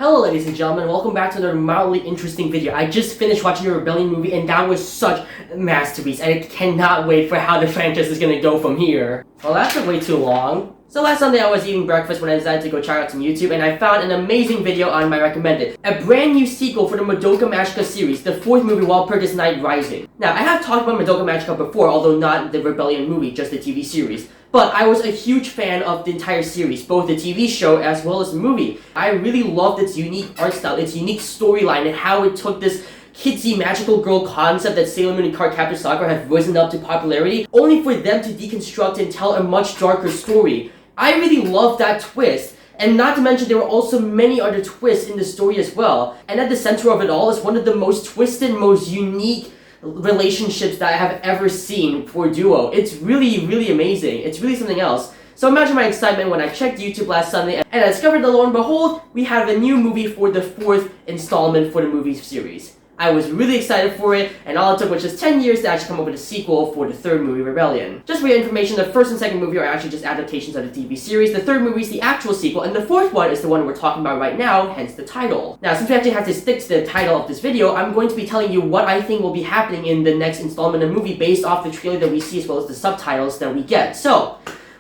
Hello ladies and gentlemen, welcome back to another mildly interesting video. I just finished watching the Rebellion movie and that was such a masterpiece and I cannot wait for how the franchise is gonna go from here. Well, that took way too long. So last Sunday I was eating breakfast when I decided to go check out some YouTube and I found an amazing video on my recommended. A brand new sequel for the Madoka Magica series, the fourth movie Walpurgisnacht Rising. Now, I have talked about Madoka Magica before, although not the Rebellion movie, just the TV series. But I was a huge fan of the entire series, both the TV show as well as the movie. I really loved its unique art style, its unique storyline, and how it took this kitsy magical girl concept that Sailor Moon and Cardcaptor Sakura have risen up to popularity, only for them to deconstruct and tell a much darker story. I really loved that twist. And not to mention, there were also many other twists in the story as well. And at the center of it all is one of the most twisted, most unique relationships that I have ever seen for a duo. It's really, really amazing. It's really something else. So imagine my excitement when I checked YouTube last Sunday and I discovered that lo and behold, we have a new movie for the fourth installment for the movie series. I was really excited for it, and all it took was just 10 years to actually come up with a sequel for the third movie, Rebellion. Just for your information, the first and second movie are actually just adaptations of the TV series, the third movie is the actual sequel, and the fourth one is the one we're talking about right now, hence the title. Now, since we actually have to stick to the title of this video, I'm going to be telling you what I think will be happening in the next installment of the movie based off the trailer that we see as well as the subtitles that we get. So,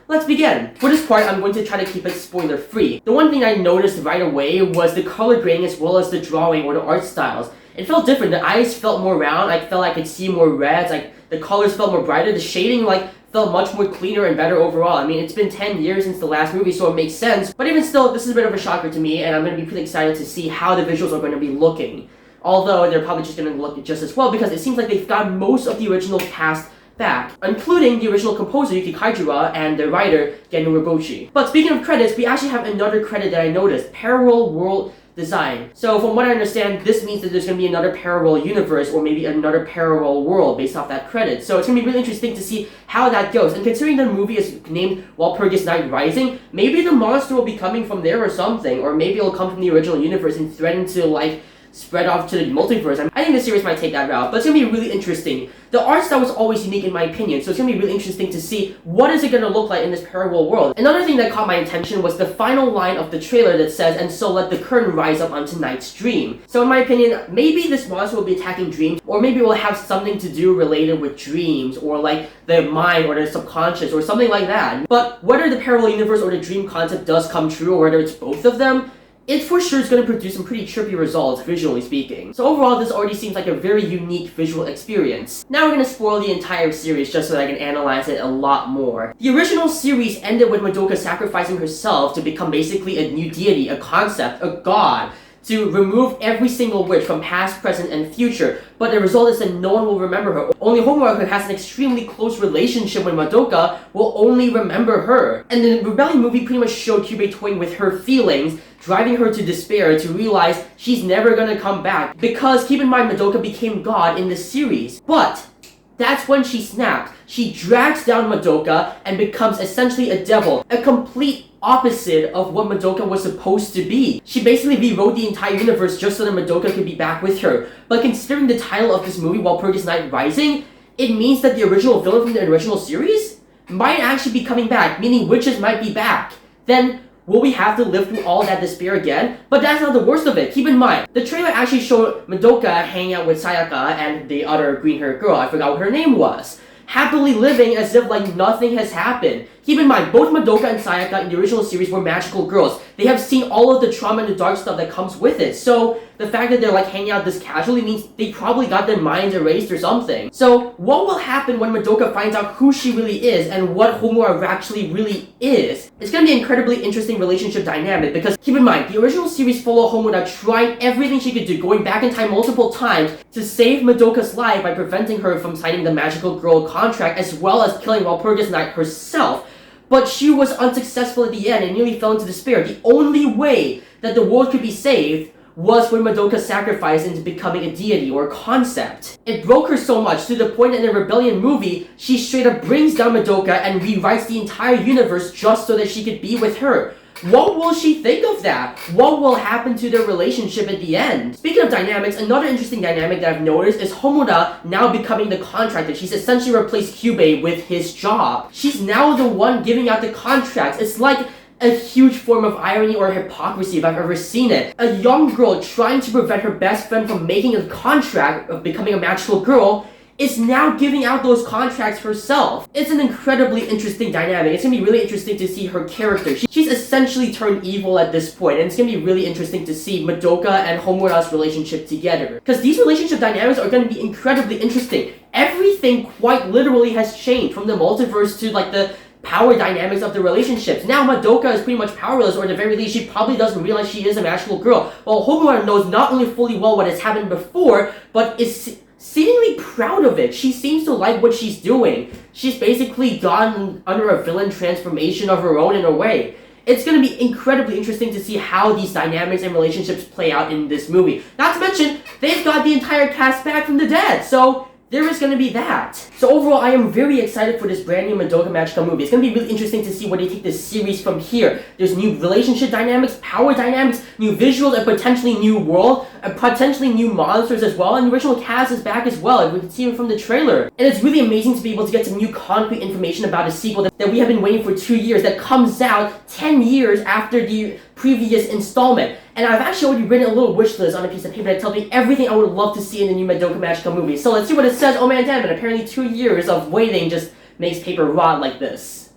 let's begin. For this part, I'm going to try to keep it spoiler-free. The one thing I noticed right away was the color grading as well as the drawing or the art styles. It felt different. The eyes felt more round. I felt like I could see more reds. Like the colors felt more brighter. The shading felt much more cleaner and better overall. I mean, it's been 10 years since the last movie, so it makes sense. But even still, this is a bit of a shocker to me, and I'm going to be pretty excited to see how the visuals are going to be looking. Although they're probably just going to look just as well, because it seems like they've got most of the original cast back, including the original composer Yuki Kaijura and the writer Genu Urobuchi. But speaking of credits, we actually have another credit that I noticed: Parallel World Design. So from what I understand, this means that there's going to be another parallel universe or maybe another parallel world based off that credit. So it's going to be really interesting to see how that goes. And considering the movie is named Walpurgisnacht Rising, maybe the monster will be coming from there or something, or maybe it'll come from the original universe and threaten to spread off to the multiverse. I think the series might take that route, but it's going to be really interesting. The art style was always unique in my opinion, so it's going to be really interesting to see what is it going to look like in this parallel world. Another thing that caught my attention was the final line of the trailer that says, "And so let the curtain rise up onto night's dream." So in my opinion, maybe this monster will be attacking dreams, or maybe it will have something to do related with dreams, or the mind or the subconscious, or something like that. But whether the parallel universe or the dream concept does come true, or whether it's both of them, it for sure is going to produce some pretty trippy results, visually speaking. So overall, this already seems like a very unique visual experience. Now we're going to spoil the entire series just so that I can analyze it a lot more. The original series ended with Madoka sacrificing herself to become basically a new deity, a concept, a god, to remove every single witch from past, present, and future. But the result is that no one will remember her. Only Homura, who has an extremely close relationship with Madoka, will only remember her. And the Rebellion movie pretty much showed Kyubey toying with her feelings, driving her to despair, to realize she's never gonna come back. Because, keep in mind, Madoka became God in the series. But that's when she snapped. She drags down Madoka and becomes essentially a devil, a complete opposite of what Madoka was supposed to be. She basically rewrote the entire universe just so that Madoka could be back with her. But considering the title of this movie, Walpurgisnacht Rising, it means that the original villain from the original series might actually be coming back, meaning witches might be back. Then, will we have to live through all that despair again? But that's not the worst of it. Keep in mind, the trailer actually showed Madoka hanging out with Sayaka and the other green-haired girl, I forgot what her name was, happily living as if nothing has happened. Keep in mind, both Madoka and Sayaka in the original series were magical girls. They have seen all of the trauma and the dark stuff that comes with it. So the fact that they're hanging out this casually means they probably got their minds erased or something. So what will happen when Madoka finds out who she really is and what Homura actually really is? It's going to be an incredibly interesting relationship dynamic because keep in mind, the original series followed Homura trying everything she could do, going back in time multiple times to save Madoka's life by preventing her from signing the magical girl contract as well as killing Walpurgisnacht herself. But she was unsuccessful at the end and nearly fell into despair. The only way that the world could be saved was when Madoka sacrificed into becoming a deity or a concept. It broke her so much to the point that in the Rebellion movie, she straight up brings down Madoka and rewrites the entire universe just so that she could be with her. What will she think of that? What will happen to their relationship at the end? Speaking of dynamics, another interesting dynamic that I've noticed is Homura now becoming the contractor. She's essentially replaced Kyubey with his job. She's now the one giving out the contracts. It's like a huge form of irony or hypocrisy if I've ever seen it. A young girl trying to prevent her best friend from making a contract of becoming a magical girl is now giving out those contracts herself. It's an incredibly interesting dynamic. It's gonna be really interesting to see her character. She's essentially turned evil at this point, and it's gonna be really interesting to see Madoka and Homura's relationship together. Because these relationship dynamics are gonna be incredibly interesting. Everything quite literally has changed, from the multiverse to like the power dynamics of the relationships. Now Madoka is pretty much powerless, or at the very least she probably doesn't realize she is a magical girl, while Homura knows not only fully well what has happened before, but is seemingly proud of it. She seems to like what she's doing. She's basically gone under a villain transformation of her own in a way. It's going to be incredibly interesting to see how these dynamics and relationships play out in this movie. Not to mention, they've got the entire cast back from the dead, so there is going to be that. So overall, I am very excited for this brand new Madoka Magica movie. It's going to be really interesting to see where they take this series from here. There's new relationship dynamics, power dynamics, new visuals, and potentially new world, and potentially new monsters as well. And the original cast is back as well, and we can see it from the trailer. And it's really amazing to be able to get some new concrete information about a sequel that we have been waiting for 2 years, that comes out 10 years after the previous installment. And I've actually already written a little wish list on a piece of paper that tells me everything I would love to see in the new Madoka Magica movie. So let's see what it says. Oh man, damn it, apparently 2 years of waiting just makes paper rot like this.